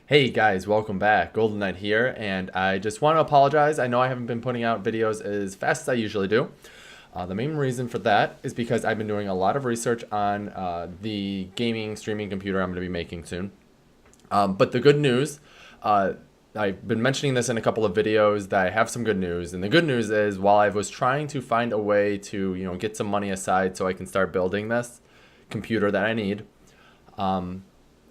Hey guys, welcome back. GoldenKnite here, and I just want to apologize. I know I haven't been putting out videos as fast as I usually do. The main reason for that is because I've been doing a lot of research on the gaming streaming computer I'm going to be making soon. But the good news, uh, I've been mentioning this in a couple of videos that I have some good news, and the good news is while I was trying to find a way to get some money aside so I can start building this computer that I need.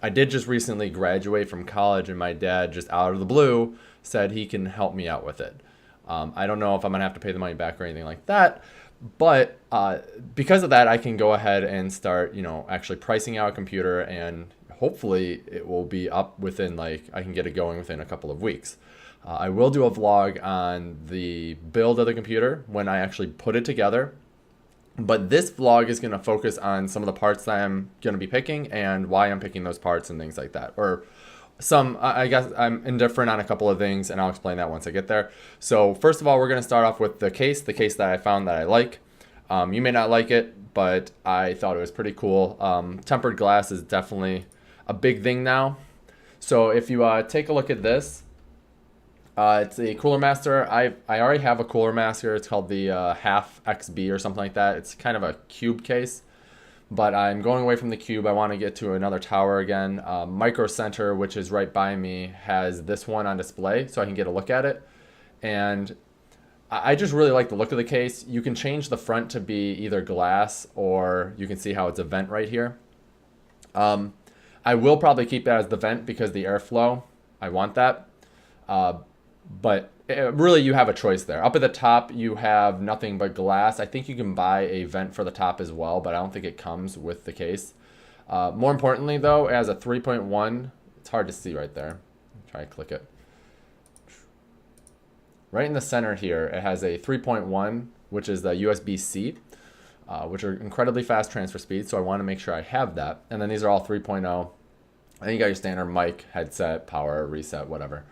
I did just recently graduate from college, and my dad, just out of the blue, said he can help me out with it. I don't know if I'm going to have to pay the money back or anything like that, but because of that, I can go ahead and start, actually pricing out a computer, and hopefully it will be up within, I can get it going within a couple of weeks. I will do a vlog on the build of the computer when I actually put it together. But this vlog is going to focus on some of the parts that I'm going to be picking and why I'm picking those parts and things like that. Or I guess I'm indifferent on a couple of things, and I'll explain that once I get there. So first of all, we're going to start off with the case that I found that I like. You may not like it, but I thought it was pretty cool. Tempered glass is definitely a big thing now. So if you take a look at this, it's a Cooler Master. I already have a Cooler Master. It's called the Half XB or something like that. It's kind of a cube case, but I'm going away from the cube. I want to get to another tower again. Micro Center, which is right by me, has this one on display, so I can get a look at it. And I just really like the look of the case. You can change the front to be either glass, or you can see how it's a vent right here. I will probably keep that as the vent because the airflow, I want that. But really, you have a choice there. Up at the top, you have nothing but glass. I think you can buy a vent for the top as well, but I don't think it comes with the case. More importantly, though, it has a 3.1. It's hard to see right there. Try to click it. Right in the center here, it has a 3.1, which is the USB-C, which are incredibly fast transfer speeds, so I want to make sure I have that. And then these are all 3.0. And you got your standard mic, headset, power, reset, whatever.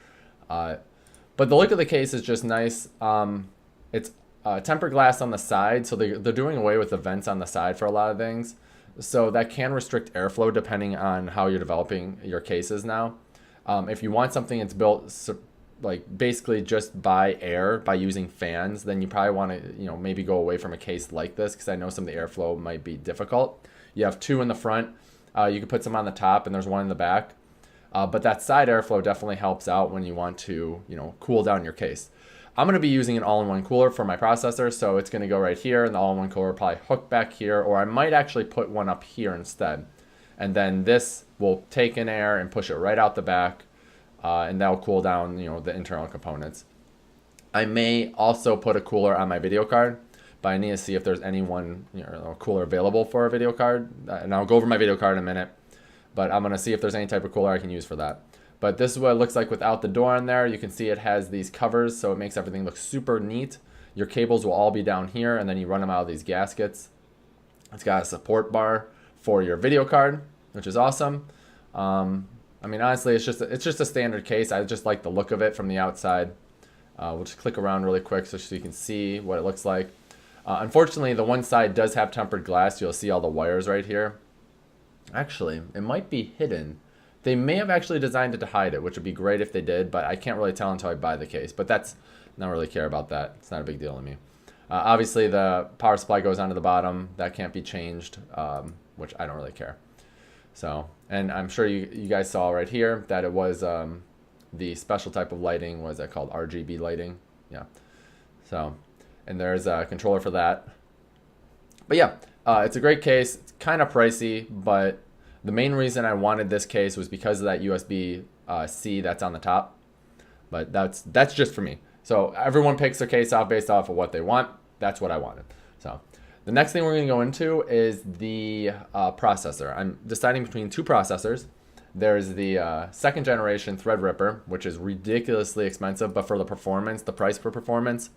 But the look of the case is just nice. It's tempered glass on the side, so they're doing away with the vents on the side for a lot of things. So that can restrict airflow depending on how you're developing your cases now. If you want something that's built basically just by air, by using fans, then you probably want to maybe go away from a case like this, because I know some of the airflow might be difficult. You have two in the front. You could put some on the top, and there's one in the back. But that side airflow definitely helps out when you want to, cool down your case. I'm going to be using an all-in-one cooler for my processor, so it's going to go right here, and the all-in-one cooler will probably hook back here, or I might actually put one up here instead. And then this will take in air and push it right out the back, and that will cool down, the internal components. I may also put a cooler on my video card, but I need to see if there's any one cooler available for a video card, and I'll go over my video card in a minute. But I'm going to see if there's any type of cooler I can use for that. But this is what it looks like without the door on there. You can see it has these covers, so it makes everything look super neat. Your cables will all be down here, and then you run them out of these gaskets. It's got a support bar for your video card, which is awesome. I mean, honestly, it's just a standard case. I just like the look of it from the outside. We'll just click around really quick so you can see what it looks like. Unfortunately, the one side does have tempered glass. You'll see all the wires right here. Actually, it might be hidden. They may have actually designed it to hide it, which would be great if they did, but I can't really tell until I buy the case. But that's not really care about that. It's not a big deal to me. Obviously, the power supply goes onto the bottom. That can't be changed, which I don't really care. So, and I'm sure you guys saw right here that it was the special type of lighting. What is that called? RGB lighting. Yeah. So, and there's a controller for that. But yeah. It's a great case. It's kind of pricey, but the main reason I wanted this case was because of that USB-C that's on the top. But that's just for me. So everyone picks their case out based off of what they want. That's what I wanted. So the next thing we're going to go into is the processor. I'm deciding between two processors. There's the second generation Threadripper, which is ridiculously expensive, but for the performance, the price per performance,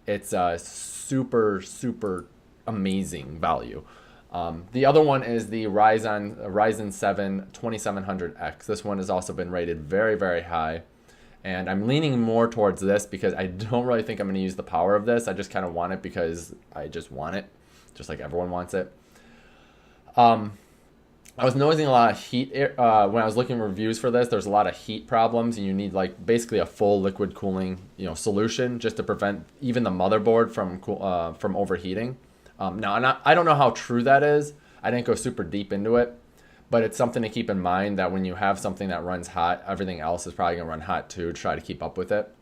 it's super amazing value. The other one is the Ryzen 7 2700X. This one has also been rated very, very high, and I'm leaning more towards this because I don't really think I'm going to use the power of this. I just kind of want it because I just want it, just like everyone wants it. I was noticing a lot of heat when I was looking at reviews for this. There's a lot of heat problems, and you need like basically a full liquid cooling, solution just to prevent even the motherboard from overheating. Now, I don't know how true that is. I didn't go super deep into it, but it's something to keep in mind that when you have something that runs hot, everything else is probably gonna run hot too. To try to keep up with it.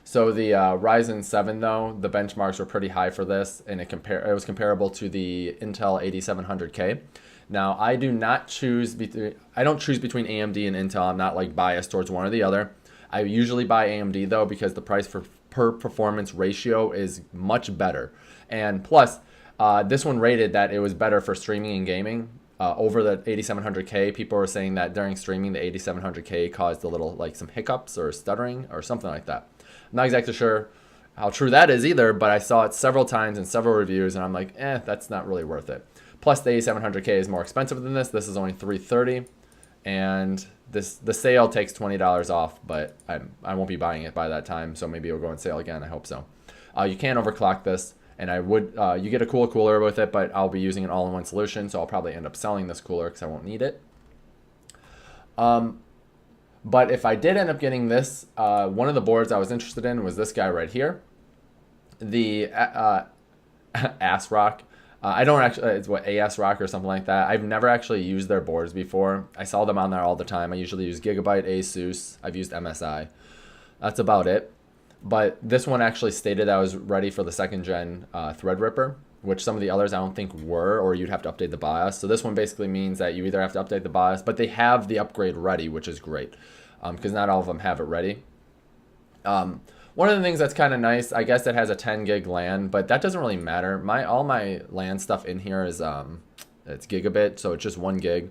So the Ryzen 7 though, the benchmarks were pretty high for this, and it was comparable to the Intel 8700K. Now I don't choose between AMD and Intel. I'm not like biased towards one or the other. I usually buy AMD though because the price per performance ratio is much better, and plus this one rated that it was better for streaming and gaming. Over the 8700K, people were saying that during streaming, the 8700K caused a little like some hiccups or stuttering or something like that. I'm not exactly sure how true that is either, but I saw it several times in several reviews, and I'm like, that's not really worth it. Plus, the 8700K is more expensive than this. This is only $330, and the sale takes $20 off, but I won't be buying it by that time, so maybe it'll go on sale again. I hope so. You can overclock this, and you get a cooler with it, but I'll be using an all-in-one solution, so I'll probably end up selling this cooler because I won't need it. But if I did end up getting this, one of the boards I was interested in was this guy right here, the ASRock. I don't actually, it's what, ASRock or something like that. I've never actually used their boards before. I saw them on there all the time. I usually use Gigabyte, Asus. I've used MSI. That's about it. But this one actually stated I was ready for the second gen Threadripper, which some of the others I don't think were, or you'd have to update the BIOS. So this one basically means that you either have to update the BIOS, but they have the upgrade ready, which is great, because not all of them have it ready. One of the things that's kind of nice, I guess it has a 10 gig LAN, but that doesn't really matter. All my LAN stuff in here is it's gigabit, so it's just 1 gig.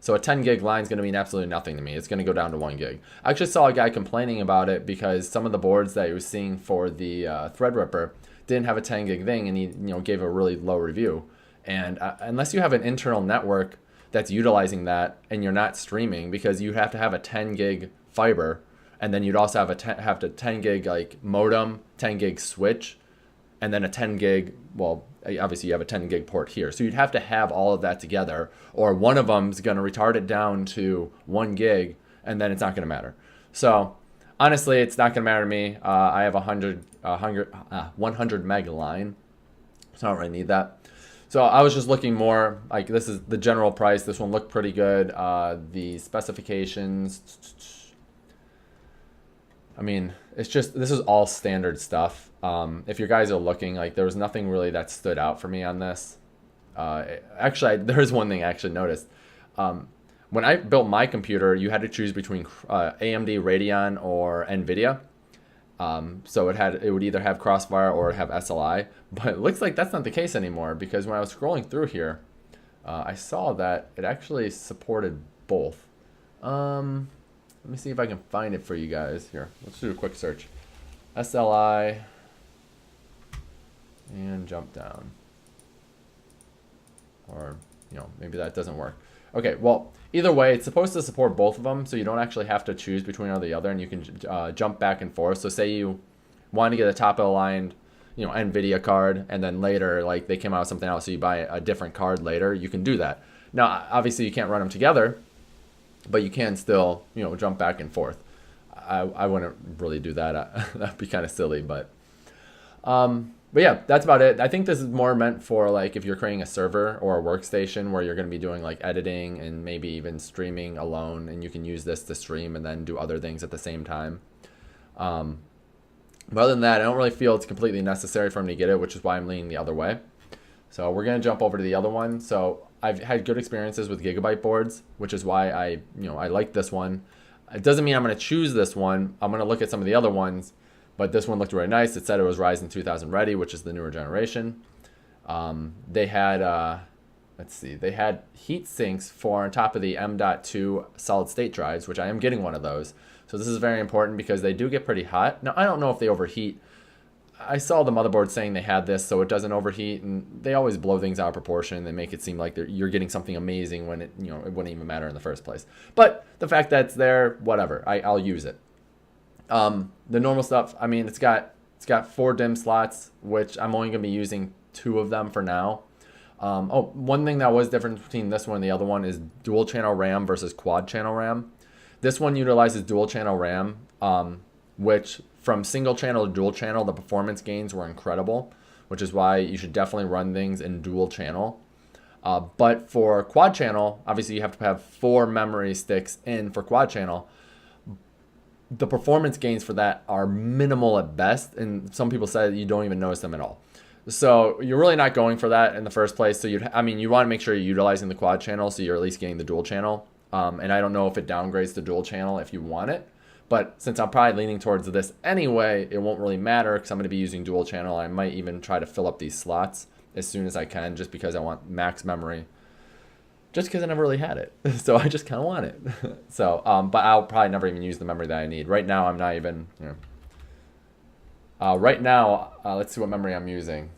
So a 10 gig line is going to mean absolutely nothing to me. It's going to go down to 1 gig. I actually saw a guy complaining about it because some of the boards that he was seeing for the Threadripper didn't have a 10 gig thing, and he gave a really low review. And unless you have an internal network that's utilizing that and you're not streaming, because you have to have a 10 gig fiber, and then you'd also have a 10 gig like modem, 10 gig switch, and then a 10 gig, well, obviously you have a 10 gig port here. So you'd have to have all of that together, or one of them's going to retard it down to 1 gig, and then it's not going to matter. So honestly, it's not going to matter to me. I have 100 meg line, so I don't really need that. So I was just looking more, like this is the general price. This one looked pretty good. The specifications, I mean, it's just, this is all standard stuff. If you guys are looking, like there was nothing really that stood out for me on this. Actually, there's one thing I actually noticed. When I built my computer, you had to choose between AMD Radeon or NVIDIA. So it would either have Crossfire or have SLI. But it looks like that's not the case anymore, because when I was scrolling through here, I saw that it actually supported both. Let me see if I can find it for you guys. Here, let's do a quick search. SLI and jump down. Or, maybe that doesn't work. Okay, well, either way, it's supposed to support both of them, so you don't actually have to choose between one or the other, and you can jump back and forth. So say you want to get a top of the line, NVIDIA card, and then later, like they came out with something else, so you buy a different card later, you can do that. Now, obviously, you can't run them together, but you can still, jump back and forth. I wouldn't really do that. That'd be kind of silly, but yeah, that's about it. I think this is more meant for like if you're creating a server or a workstation where you're going to be doing like editing and maybe even streaming alone, and you can use this to stream and then do other things at the same time. But other than that, I don't really feel it's completely necessary for me to get it, which is why I'm leaning the other way. So we're going to jump over to the other one. So I've had good experiences with Gigabyte boards, which is why I like this one. It doesn't mean I'm going to choose this one. I'm going to look at some of the other ones, but this one looked really nice. It said it was Ryzen 2000 ready, which is the newer generation. They had, they had heat sinks for on top of the M.2 solid state drives, which I am getting one of those. So this is very important because they do get pretty hot. Now, I don't know if they overheat. I saw the motherboard saying they had this so it doesn't overheat, and they always blow things out of proportion. They make it seem like you're getting something amazing when it wouldn't even matter in the first place. But the fact that it's there, whatever, I'll use it. The normal stuff, I mean, it's got 4 DIMM slots, which I'm only going to be using 2 of them for now. Oh, one thing that was different between this one and the other one is dual channel RAM versus quad channel RAM. This one utilizes dual channel RAM, which from single channel to dual channel, the performance gains were incredible, which is why you should definitely run things in dual channel. But for quad channel, obviously you have to have 4 memory sticks in for quad channel. The performance gains for that are minimal at best, and some people say you don't even notice them at all. So you're really not going for that in the first place. So you want to make sure you're utilizing the quad channel, so you're at least getting the dual channel. And I don't know if it downgrades to dual channel if you want it, but since I'm probably leaning towards this anyway, it won't really matter because I'm going to be using dual channel. I might even try to fill up these slots as soon as I can, just because I want max memory. Just because I never really had it, so I just kind of want it. So, but I'll probably never even use the memory that I need. Right now, I'm not even. Right now, let's see what memory I'm using.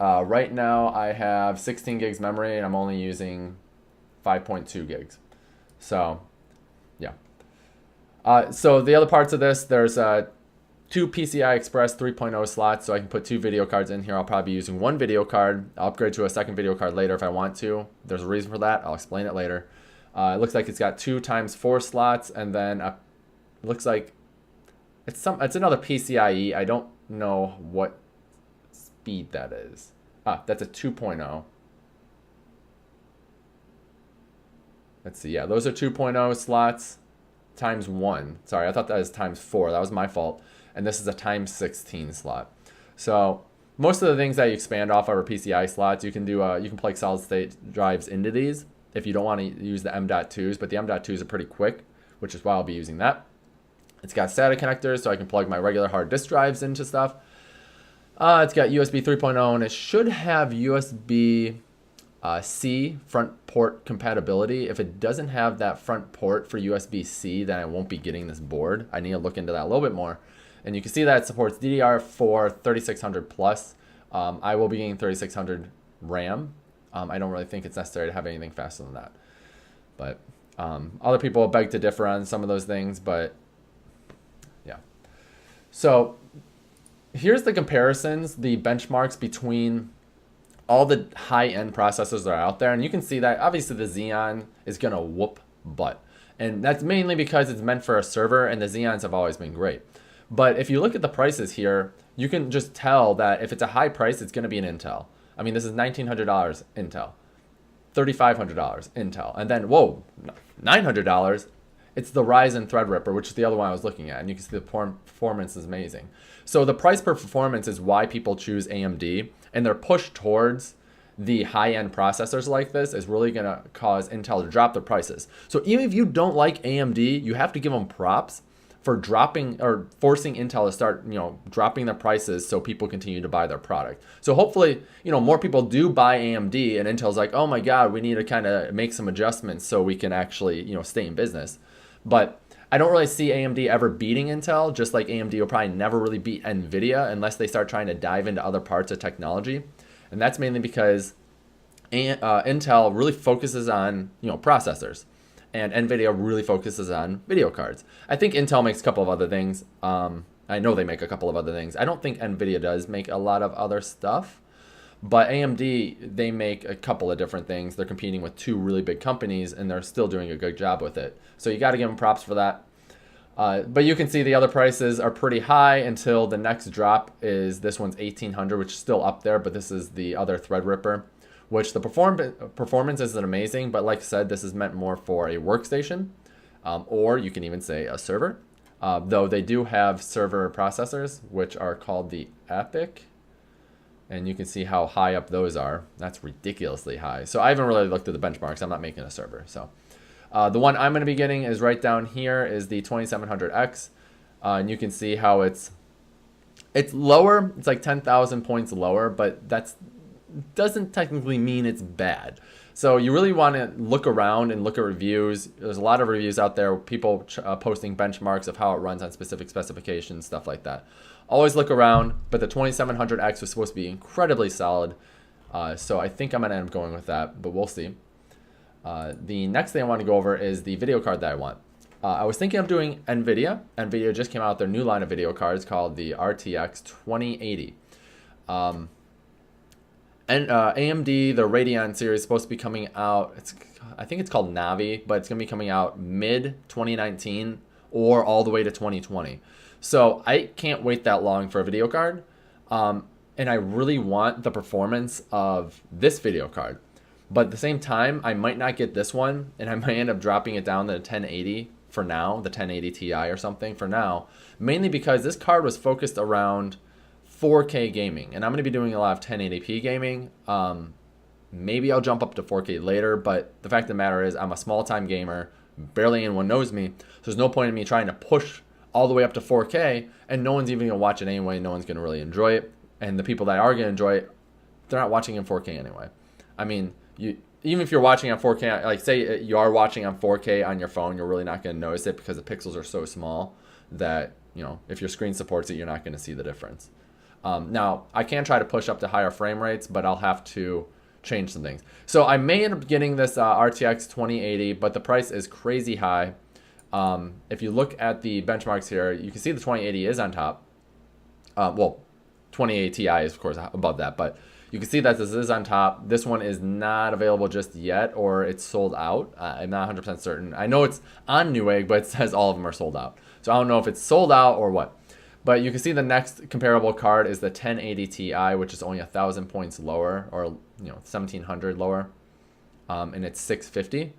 Right now, I have 16 gigs memory, and I'm only using 5.2 gigs. So, yeah. So the other parts of this, there's 2 PCI Express 3.0 slots, so I can put 2 video cards in here. I'll probably be using 1 video card. I'll upgrade to a second video card later if I want to. There's a reason for that. I'll explain it later. It looks like it's got 2 times 4 slots, and then it looks like it's another PCIe. I don't know what speed that is. That's a 2.0. Let's see. Yeah, those are 2.0 slots times 1. Sorry, I thought that was times 4. That was my fault. And this is a times 16 slot. So most of the things that you expand off are PCI slots. You can do you can plug solid state drives into these if you don't want to use the M.2s, but the M.2s are pretty quick, which is why I'll be using that. It's got SATA connectors, so I can plug my regular hard disk drives into stuff. It's got USB 3.0, and it should have USB C front port compatibility. If it doesn't have that front port for USB-C, then I won't be getting this board. I need to look into that a little bit more. And you can see that it supports DDR4 3600 plus. I will be getting 3600 RAM. I don't really think it's necessary to have anything faster than that. But other people beg to differ on some of those things, but yeah. So here's the comparisons, the benchmarks between all the high-end processors that are out there. And you can see that obviously the Xeon is going to whoop butt. And that's mainly because it's meant for a server, and the Xeons have always been great. But if you look at the prices here, you can just tell that if it's a high price, it's going to be an Intel. I mean, this is $1,900 Intel, $3,500 Intel, and then, whoa, $900, it's the Ryzen Threadripper, which is the other one I was looking at, and you can see the performance is amazing. So the price per performance is why people choose AMD, and their push towards the high-end processors like this is really going to cause Intel to drop their prices. So even if you don't like AMD, you have to give them props for dropping or forcing Intel to start, dropping their prices so people continue to buy their product. So hopefully, more people do buy AMD, and Intel's like, oh my God, we need to kind of make some adjustments so we can actually, stay in business. But I don't really see AMD ever beating Intel, just like AMD will probably never really beat NVIDIA unless they start trying to dive into other parts of technology. And that's mainly because Intel really focuses on, processors. And NVIDIA really focuses on video cards. I think Intel makes a couple of other things. I know they make a couple of other things. I don't think NVIDIA does make a lot of other stuff. But AMD, they make a couple of different things. They're competing with 2 really big companies, and they're still doing a good job with it. So you got to give them props for that. But you can see the other prices are pretty high until the next drop is this one's $1,800, which is still up there, but this is the other Threadripper, which the performance isn't amazing, but like I said, this is meant more for a workstation, or you can even say a server. Though they do have server processors, which are called the EPYC. And you can see how high up those are. That's ridiculously high. So I haven't really looked at the benchmarks. I'm not making a server. So the one I'm going to be getting is right down here is the 2700X. And you can see how it's lower. It's like 10,000 points lower, but that doesn't technically mean it's bad. So you really want to look around and look at reviews. There's a lot of reviews out there, people posting benchmarks of how it runs on specific specifications, stuff like that. Always look around, but the 2700X was supposed to be incredibly solid. So I think I'm going to end up going with that, but we'll see. The next thing I want to go over is the video card that I want. I was thinking of doing NVIDIA. NVIDIA just came out with their new line of video cards called the RTX 2080. And AMD, the Radeon series, is supposed to be coming out. I think it's called Navi, but it's going to be coming out mid 2019 or all the way to 2020. So I can't wait that long for a video card. And I really want the performance of this video card. But at the same time, I might not get this one, and I might end up dropping it down to the 1080 for now, the 1080 Ti or something for now, mainly because this card was focused around 4K gaming, and I'm going to be doing a lot of 1080p gaming. Maybe I'll jump up to 4K later, but the fact of the matter is I'm a small-time gamer, barely anyone knows me, so there's no point in me trying to push all the way up to 4K, and no one's even going to watch it anyway, no one's going to really enjoy it, and the people that are going to enjoy it, they're not watching in 4K anyway. I mean, even if you're watching on 4K, like say you are watching on 4K on your phone, you're really not going to notice it because the pixels are so small that, you know, if your screen supports it, you're not going to see the difference. Now, I can try to push up to higher frame rates, but I'll have to change some things. So I may end up getting this RTX 2080, but the price is crazy high. If you look at the benchmarks here, you can see the 2080 is on top. Well, 2080 Ti is, of course, above that, but you can see that this is on top. This one is not available just yet, or it's sold out. I'm not 100% certain. I know it's on Newegg, but it says all of them are sold out. So I don't know if it's sold out or what. But you can see the next comparable card is the 1080 Ti, which is only 1,000 points lower, or 1,700 lower, and it's 650.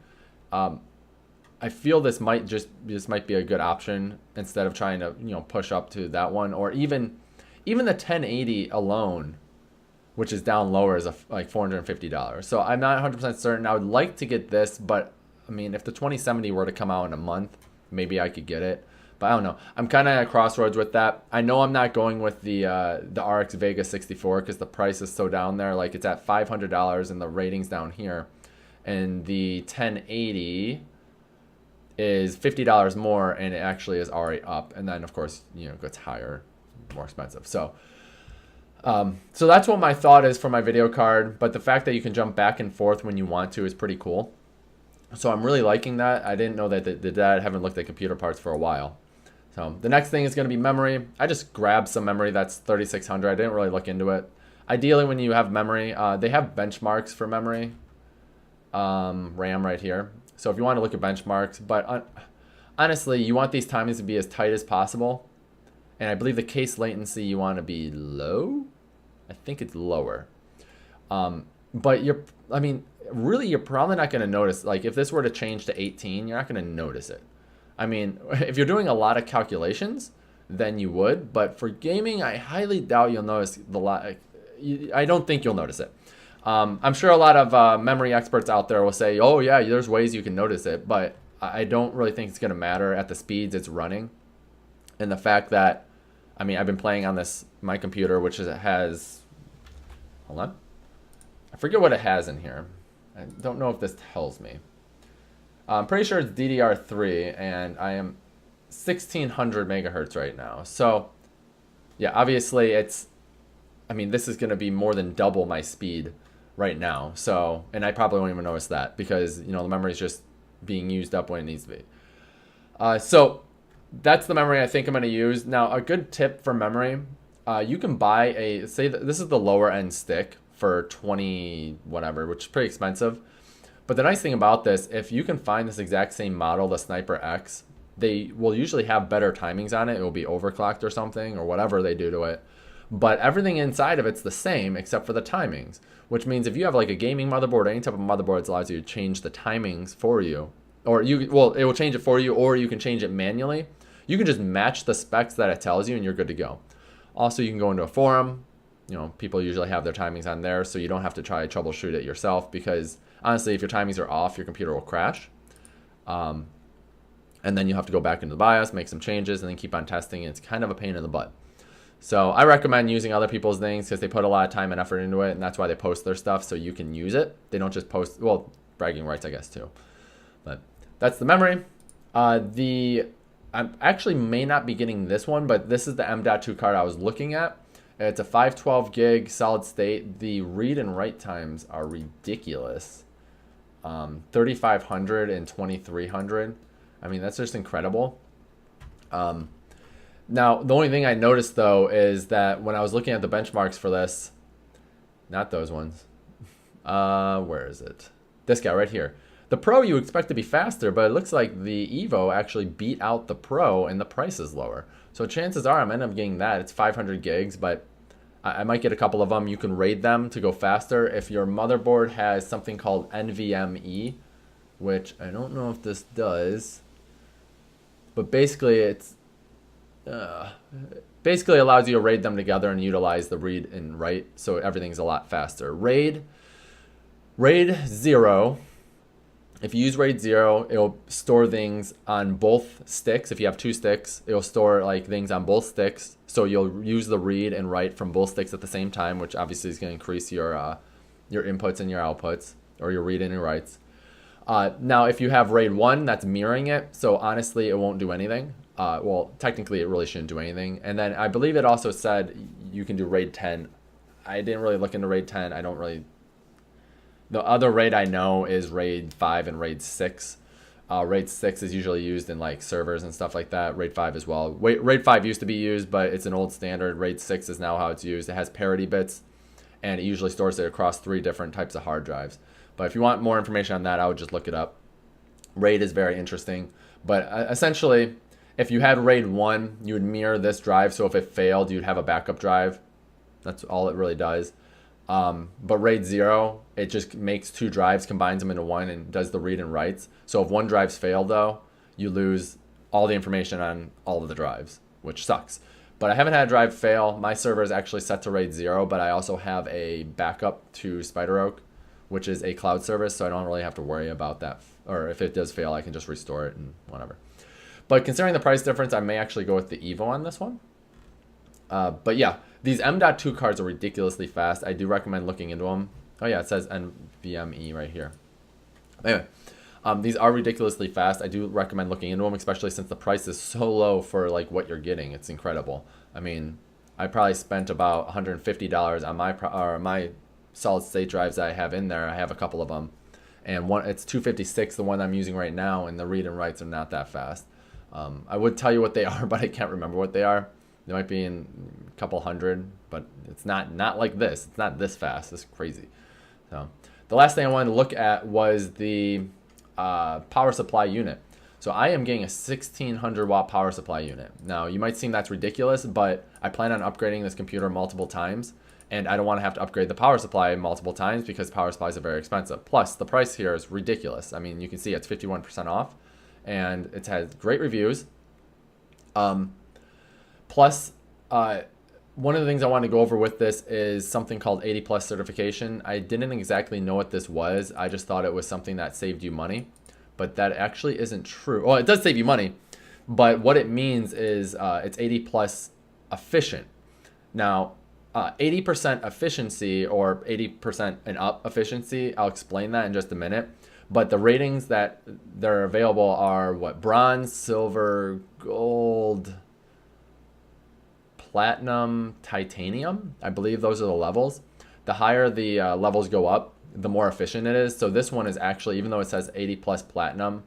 I feel this might be a good option instead of trying to push up to that one, or even the 1080 alone, which is down lower, is like $450. So I'm not 100% certain. I would like to get this, but I mean, if the 2070 were to come out in a month, maybe I could get it. But I don't know. I'm kind of at a crossroads with that. I know I'm not going with the RX Vega 64 because the price is so down there. Like it's at $500 and the rating's down here, and the 1080 is $50 more, and it actually is already up. And then of course it gets higher, more expensive. So that's what my thought is for my video card, but the fact that you can jump back and forth when you want to is pretty cool. So I'm really liking that. I didn't know that they did that. I haven't looked at computer parts for a while. So the next thing is going to be memory. I just grabbed some memory that's 3600. I didn't really look into it. Ideally, when you have memory, they have benchmarks for memory, RAM right here. So if you want to look at benchmarks, but honestly, you want these timings to be as tight as possible. And I believe the case latency you want to be low. I think it's lower. But really, you're probably not going to notice. Like if this were to change to 18, you're not going to notice it. I mean, if you're doing a lot of calculations, then you would. But for gaming, I highly doubt you'll notice I don't think you'll notice it. I'm sure a lot of memory experts out there will say, oh yeah, there's ways you can notice it. But I don't really think it's going to matter at the speeds it's running. And the fact that, I mean, I've been playing on my computer, which has, hold on. I forget what it has in here. I don't know if this tells me. I'm pretty sure it's DDR3, and I am 1600 megahertz right now. So, yeah, obviously this is going to be more than double my speed right now. So, and I probably won't even notice that because, the memory is just being used up when it needs to be. So, that's the memory I think I'm going to use. Now, a good tip for memory, you can buy this is the lower end stick for 20 whatever, which is pretty expensive. But the nice thing about this, if you can find this exact same model, the Sniper X, they will usually have better timings on it. It will be overclocked or something or whatever they do to it. But everything inside of it's the same except for the timings, which means if you have like a gaming motherboard, any type of motherboard that allows you to change the timings for you, or it will change it for you, or you can change it manually. You can just match the specs that it tells you and you're good to go. Also, you can go into a forum. People usually have their timings on there, so you don't have to try to troubleshoot it yourself because honestly, if your timings are off, your computer will crash. And then you have to go back into the BIOS, make some changes, and then keep on testing. It's kind of a pain in the butt. So I recommend using other people's things because they put a lot of time and effort into it, and that's why they post their stuff so you can use it. They don't just post, well, bragging rights, I guess, too. But that's the memory. I actually may not be getting this one, but this is the M.2 card I was looking at. It's a 512 gig solid state. The read and write times are ridiculous. 3,500 and 2,300. I mean, that's just incredible. Now, the only thing I noticed, though, is that when I was looking at the benchmarks for this, not those ones. Where is it? This guy right here. The Pro you expect to be faster, but it looks like the Evo actually beat out the Pro and the price is lower. So chances are I'm end up getting that. It's 500 gigs, but I might get a couple of them. You can raid them to go faster. If your motherboard has something called NVMe, which I don't know if this does, but basically it's basically allows you to raid them together and utilize the read and write, so everything's a lot faster. RAID 0. If you use RAID 0, it'll store things on both sticks. If you have 2 sticks, it'll store like things on both sticks. So you'll use the read and write from both sticks at the same time, which obviously is going to increase your inputs and your outputs, or your read and your writes. Now, if you have RAID 1, that's mirroring it. So honestly, it won't do anything. Well, technically, it really shouldn't do anything. And then I believe it also said you can do RAID 10. I didn't really look into RAID 10. The other RAID I know is RAID 5 and RAID 6. RAID 6 is usually used in like servers and stuff like that. RAID 5 as well. RAID 5 used to be used, but it's an old standard. RAID 6 is now how it's used. It has parity bits, and it usually stores it across 3 different types of hard drives. But if you want more information on that, I would just look it up. RAID is very interesting. But essentially, if you had RAID 1, you would mirror this drive. So if it failed, you'd have a backup drive. That's all it really does. But RAID 0, it just makes 2 drives, combines them into one, and does the read and writes. So if one drive's failed, though, you lose all the information on all of the drives, which sucks. But I haven't had a drive fail. My server is actually set to RAID 0, but I also have a backup to SpiderOak, which is a cloud service, so I don't really have to worry about that. Or if it does fail, I can just restore it and whatever. But considering the price difference, I may actually go with the Evo on this one. But yeah, these M.2 cards are ridiculously fast. I do recommend looking into them. Oh yeah, it says NVMe right here. Anyway, these are ridiculously fast. I do recommend looking into them, especially since the price is so low for like what you're getting. It's incredible. I mean, I probably spent about $150 on my solid state drives that I have in there. I have a couple of them, and it's 256, the one I'm using right now, and the read and writes are not that fast. I would tell you what they are, but I can't remember what they are. They might be in a couple hundred, but it's not like this. It's not this fast. It's crazy. So the last thing I wanted to look at was the power supply unit. So I am getting a 1600 watt power supply unit. Now you might seem that's ridiculous, but I plan on upgrading this computer multiple times, and I don't want to have to upgrade the power supply multiple times because power supplies are very expensive. Plus the price here is ridiculous. I mean, you can see it's 51% off, and it has great reviews. Plus, one of the things I want to go over with this is something called 80 plus certification. I didn't exactly know what this was. I just thought it was something that saved you money, but that actually isn't true. Well, it does save you money, but what it means is it's 80 plus efficient. Now, 80% efficiency or 80% and up efficiency, I'll explain that in just a minute. But the ratings that they're available are what? Bronze, silver, gold, platinum, titanium. I believe those are the levels. The higher the levels go up, the more efficient it is. So this one is actually, even though it says 80 plus platinum,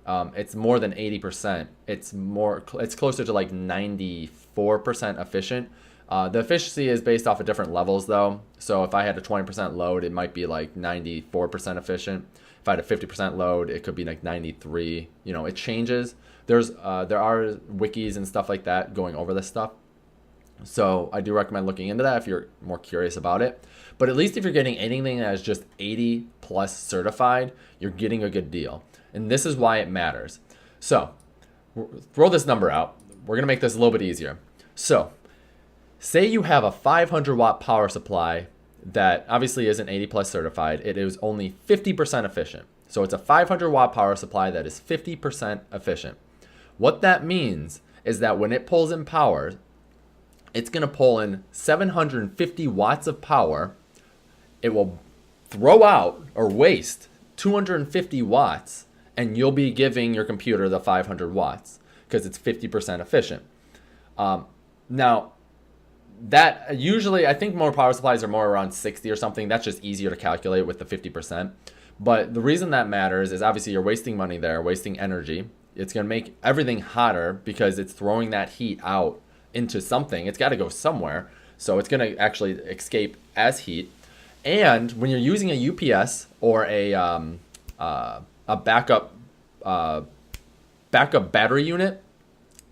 it's more than 80%. It's closer to like 94% efficient. The efficiency is based off of different levels though. So if I had a 20% load, it might be like 94% efficient. If I had a 50% load, it could be like 93. You know, it changes. There are wikis and stuff like that going over this stuff. So I do recommend looking into that if you're more curious about it. But at least if you're getting anything that is just 80 plus certified, you're getting a good deal. And this is why it matters. So throw this number out. We're going to make this a little bit easier. So say you have a 500 watt power supply that obviously isn't 80 plus certified. It is only 50% efficient. So it's a 500 watt power supply that is 50% efficient. What that means is that when it pulls in power, it's going to pull in 750 watts of power. It will throw out or waste 250 watts, and you'll be giving your computer the 500 watts because it's 50% efficient. Now, that usually, I think more power supplies are more around 60 or something. That's just easier to calculate with the 50%. But the reason that matters is obviously you're wasting money there, wasting energy. It's going to make everything hotter because it's throwing that heat out into something. It's got to go somewhere. So it's going to actually escape as heat. And when you're using a UPS or a backup battery unit,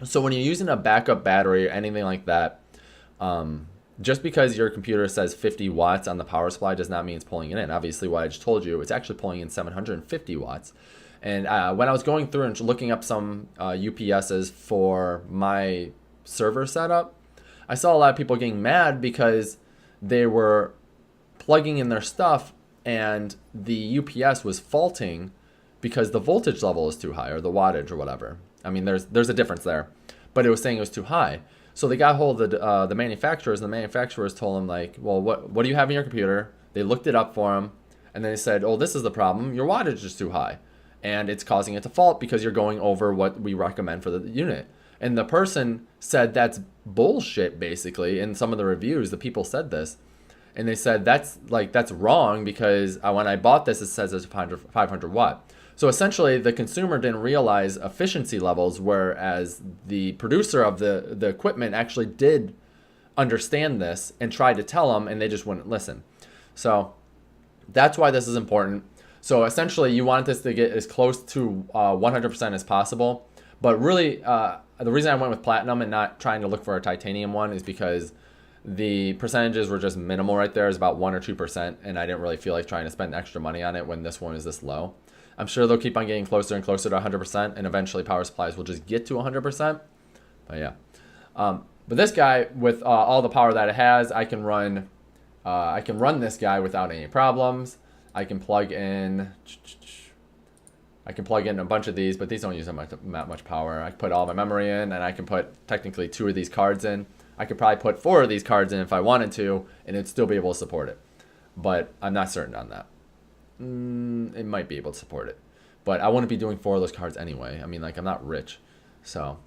so when you're using a backup battery or anything like that, just because your computer says 50 watts on the power supply does not mean it's pulling it in. Obviously, what I just told you, it's actually pulling in 750 watts. And when I was going through and looking up some UPSs for my server setup, I saw a lot of people getting mad because they were plugging in their stuff and the UPS was faulting because the voltage level is too high, or the wattage or whatever. I mean, there's a difference there, but it was saying it was too high. So they got hold of the manufacturers, and the manufacturers told them, like, well, what do you have in your computer? They looked it up for them, and then they said, oh, this is the problem. Your wattage is too high, and it's causing it to fault because you're going over what we recommend for the unit. And the person said that's bullshit, basically. In some of the reviews, the people said this. And they said that's wrong because when I bought this, it says it's 500 watt. So essentially, the consumer didn't realize efficiency levels, whereas the producer of the equipment actually did understand this and tried to tell them, and they just wouldn't listen. So that's why this is important. So essentially, you want this to get as close to 100% as possible. But really, the reason I went with platinum and not trying to look for a titanium one is because the percentages were just minimal right there. It's about 1 or 2%, and I didn't really feel like trying to spend extra money on it when this one is this low. I'm sure they'll keep on getting closer and closer to 100%, and eventually power supplies will just get to 100%. But yeah. But this guy, with all the power that it has, I can run this guy without any problems. I can plug in a bunch of these, but these don't use that much power. I can put all my memory in, and I can put technically 2 of these cards in. I could probably put 4 of these cards in if I wanted to, and it'd still be able to support it. But I'm not certain on that. It might be able to support it, but I wouldn't be doing 4 of those cards anyway. I mean, like, I'm not rich. So,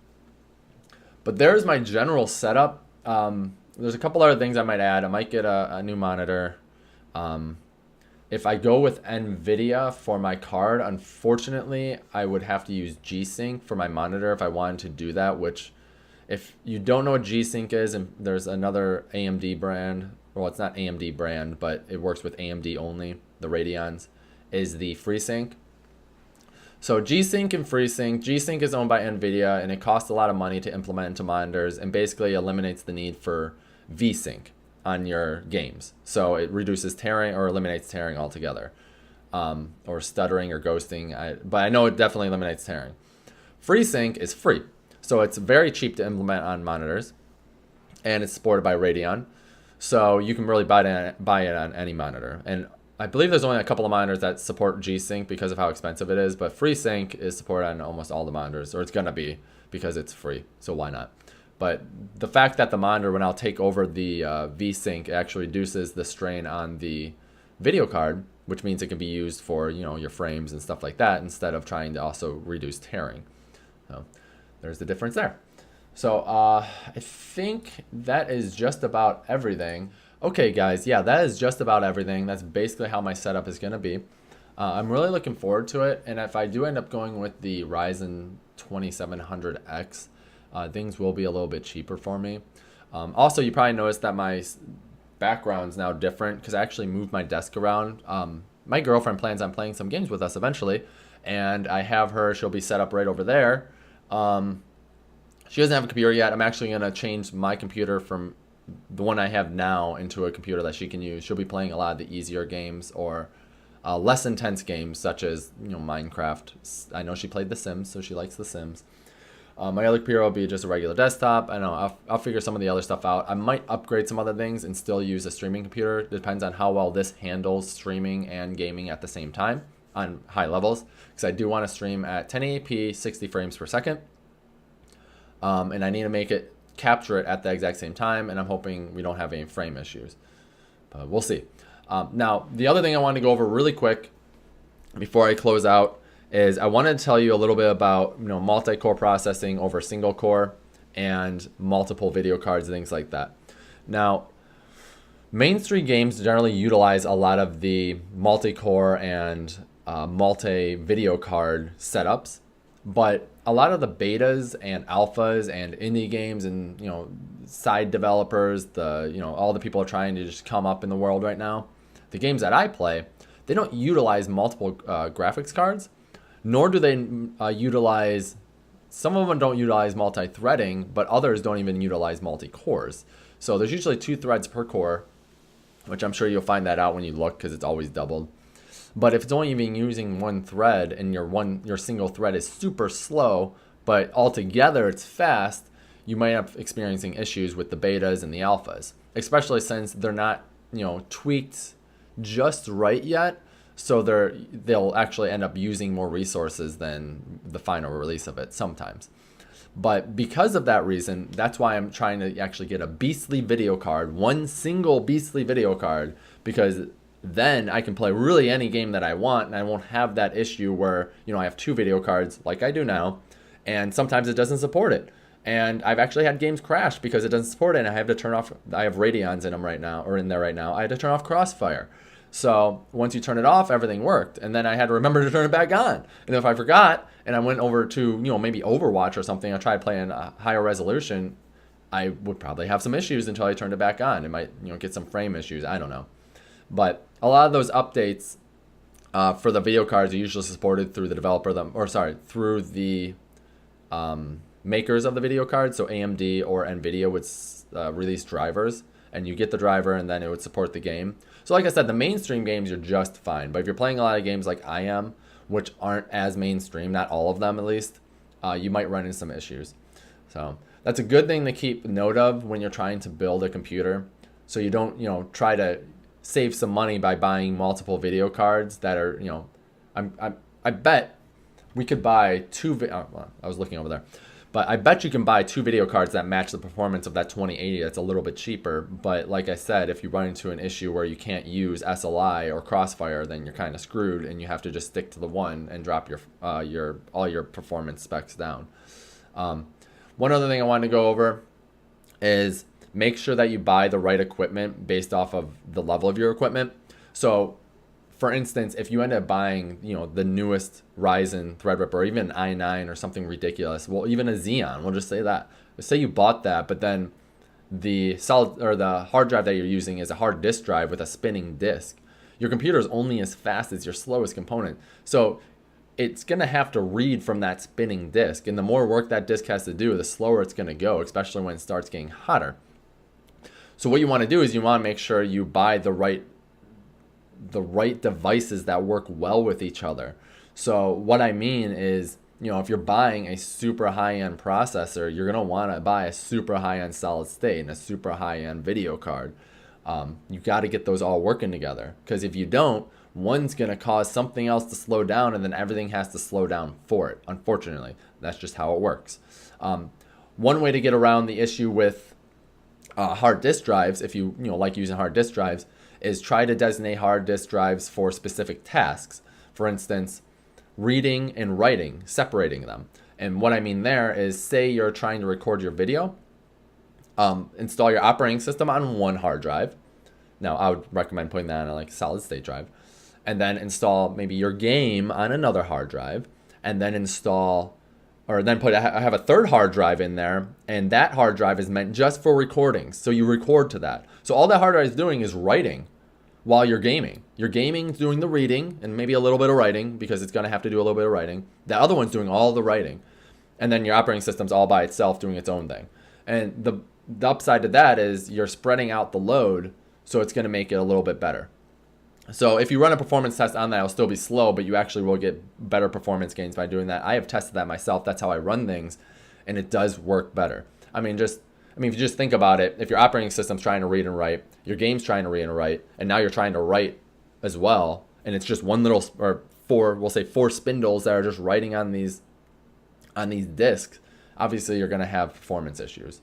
but there's my general setup. There's a couple other things I might add. I might get a new monitor. If I go with NVIDIA for my card, unfortunately, I would have to use G-Sync for my monitor if I wanted to do that, which, if you don't know what G-Sync is, and there's another AMD brand, well, it's not AMD brand, but it works with AMD only, the Radeons, is the FreeSync. So G-Sync and FreeSync, G-Sync is owned by NVIDIA, and it costs a lot of money to implement into monitors, and basically eliminates the need for V-Sync on your games. So it reduces tearing or eliminates tearing altogether, or stuttering or ghosting. But I know it definitely eliminates tearing. FreeSync is free. So it's very cheap to implement on monitors, and it's supported by Radeon. So you can really buy it on any monitor. And I believe there's only a couple of monitors that support G-Sync because of how expensive it is, but FreeSync is supported on almost all the monitors, or it's going to be because it's free, so why not? But the fact that the monitor, when I'll take over the V-Sync, actually reduces the strain on the video card, which means it can be used for, your frames and stuff like that, instead of trying to also reduce tearing. So there's the difference there. So I think that is just about everything. Okay, guys, yeah, that is just about everything. That's basically how my setup is going to be. I'm really looking forward to it, and if I do end up going with the Ryzen 2700X, things will be a little bit cheaper for me. Also, you probably noticed that my background's now different because I actually moved my desk around. My girlfriend plans on playing some games with us eventually, and I have her, she'll be set up right over there. She doesn't have a computer yet. I'm actually going to change my computer from the one I have now into a computer that she can use. She'll be playing a lot of the easier games, or less intense games such as Minecraft. I know she played The Sims, so she likes The Sims. My other computer will be just a regular desktop. I don't know, I'll figure some of the other stuff out. I might upgrade some other things and still use a streaming computer. Depends on how well this handles streaming and gaming at the same time on high levels, because I do want to stream at 1080p 60 frames per second, and I need to make it capture it at the exact same time, and I'm hoping we don't have any frame issues, but we'll see. Now, the other thing I want to go over really quick before I close out is I wanted to tell you a little bit about multi-core processing over single core and multiple video cards and things like that. Now, mainstream games generally utilize a lot of the multi-core and multi-video card setups, but a lot of the betas and alphas and indie games and side developers, all the people are trying to just come up in the world right now, the games that I play, they don't utilize multiple graphics cards, nor do they utilize, some of them don't utilize multi-threading, but others don't even utilize multi-cores. So there's usually 2 threads per core, which I'm sure you'll find that out when you look because it's always doubled. But if it's only even using 1 thread and your single thread is super slow, but altogether it's fast, you might have experiencing issues with the betas and the alphas, especially since they're not, tweaked just right yet. So they'll actually end up using more resources than the final release of it sometimes. But because of that reason, that's why I'm trying to actually get a beastly video card, one single beastly video card, because then I can play really any game that I want, and I won't have that issue where, I have 2 video cards like I do now, and sometimes it doesn't support it. And I've actually had games crash because it doesn't support it, and I have to turn off, I have Radeons in them right now, or in there right now. I had to turn off Crossfire. So once you turn it off, everything worked. And then I had to remember to turn it back on. And if I forgot and I went over to, maybe Overwatch or something, I tried playing a higher resolution, I would probably have some issues until I turned it back on. It might, get some frame issues. I don't know. But a lot of those updates for the video cards are usually supported through the developer, through the makers of the video cards. So AMD or NVIDIA would release drivers, and you get the driver and then it would support the game. So like I said, the mainstream games, you're just fine. But if you're playing a lot of games like I am, which aren't as mainstream, not all of them at least, you might run into some issues. So that's a good thing to keep note of when you're trying to build a computer. So you don't, try to save some money by buying multiple video cards that are, I bet we could buy 2, I was looking over there. But I bet you can buy 2 video cards that match the performance of that 2080. That's a little bit cheaper. But like I said, if you run into an issue where you can't use SLI or Crossfire, then you're kind of screwed, and you have to just stick to the one and drop all your performance specs down. One other thing I wanted to go over is make sure that you buy the right equipment based off of the level of your equipment. So for instance, if you end up buying, the newest Ryzen Threadripper, or even an i9 or something ridiculous, well, even a Xeon, we'll just say that. Say you bought that, but then the hard drive that you're using is a hard disk drive with a spinning disk. Your computer is only as fast as your slowest component. So it's going to have to read from that spinning disk. And the more work that disk has to do, the slower it's going to go, especially when it starts getting hotter. So what you want to do is you want to make sure you buy the right devices that work well with each other. So what I mean is, if you're buying a super high-end processor, you're going to want to buy a super high-end solid state and a super high-end video card. You got to get those all working together, because if you don't, one's going to cause something else to slow down, and then everything has to slow down for it. Unfortunately, that's just how it works. One way to get around the issue with hard disk drives, if you like using hard disk drives, is try to designate hard disk drives for specific tasks. For instance, reading and writing, separating them. And what I mean there is, say you're trying to record your video, install your operating system on one hard drive. Now, I would recommend putting that on a solid state drive. And then install maybe your game on another hard drive. And then have a third hard drive in there, and that hard drive is meant just for recordings. So you record to that. So all that hard drive is doing is writing while you're gaming. Your gaming's doing the reading and maybe a little bit of writing, because it's going to have to do a little bit of writing. The other one's doing all the writing. And then your operating system's all by itself doing its own thing. And the upside to that is you're spreading out the load, so it's going to make it a little bit better. So if you run a performance test on that, it'll still be slow, but you actually will get better performance gains by doing that. I have tested that myself. That's how I run things, and it does work better. If you just think about it, if your operating system's trying to read and write, your game's trying to read and write, and now you're trying to write as well, and it's just one little, or four spindles that are just writing on these disks, obviously you're going to have performance issues.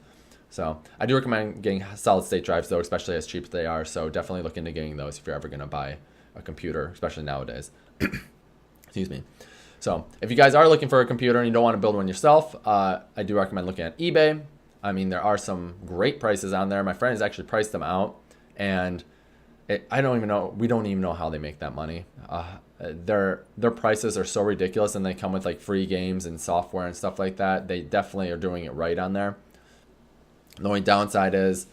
So I do recommend getting solid state drives, though, especially as cheap as they are. So definitely look into getting those if you're ever going to buy a computer, especially nowadays. Excuse me. So if you guys are looking for a computer and you don't want to build one yourself, I do recommend looking at eBay. There are some great prices on there. My friend has actually priced them out, and we don't even know how they make that money. Their prices are so ridiculous, and they come with free games and software and stuff like that. They definitely are doing it right on there. The only downside is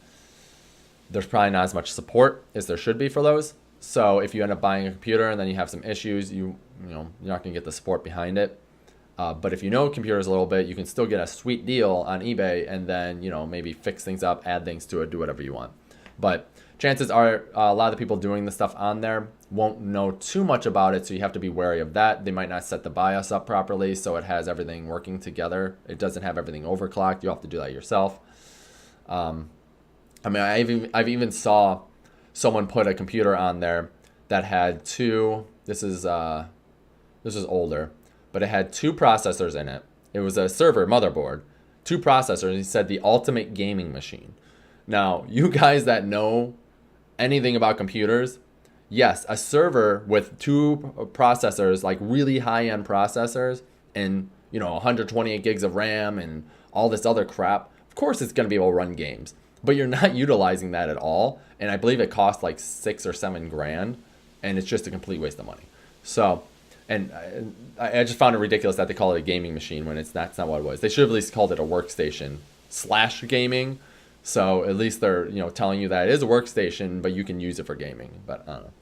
there's probably not as much support as there should be for those. So if you end up buying a computer and then you have some issues, you're not gonna get the support behind it. But if you know computers a little bit, you can still get a sweet deal on eBay and then, maybe fix things up, add things to it, do whatever you want. But chances are a lot of the people doing the stuff on there won't know too much about it, so you have to be wary of that. They might not set the BIOS up properly so it has everything working together. It doesn't have everything overclocked. You have to do that yourself. I've even saw someone put a computer on there that had two. This is older, but it had two processors in it. It was a server motherboard, two processors. He said the ultimate gaming machine. Now, you guys that know anything about computers, yes, a server with two processors, like really high-end processors, and 128 gigs of RAM and all this other crap, of course it's going to be able to run games. But you're not utilizing that at all, and I believe it costs like $6 or $7 grand, and it's just a complete waste of money. So, and I just found it ridiculous that they call it a gaming machine when that's not what it was. They should have at least called it a workstation / gaming. So at least they're telling you that it is a workstation, but you can use it for gaming. But I don't know.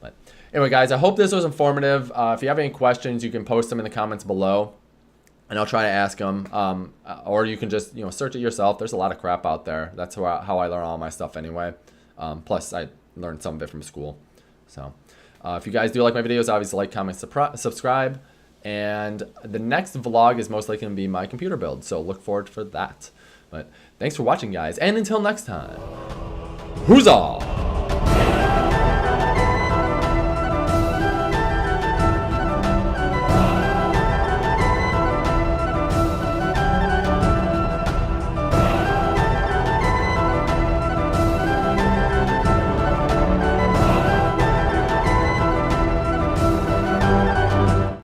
But anyway, guys, I hope this was informative. If you have any questions, you can post them in the comments below, and I'll try to ask them. Or you can just search it yourself. There's a lot of crap out there. That's how I learn all my stuff anyway. Plus, I learned some of it from school. So if you guys do like my videos, obviously like, comment, subscribe. And the next vlog is most likely going to be my computer build. So look forward for that. But thanks for watching, guys. And until next time, huzzah!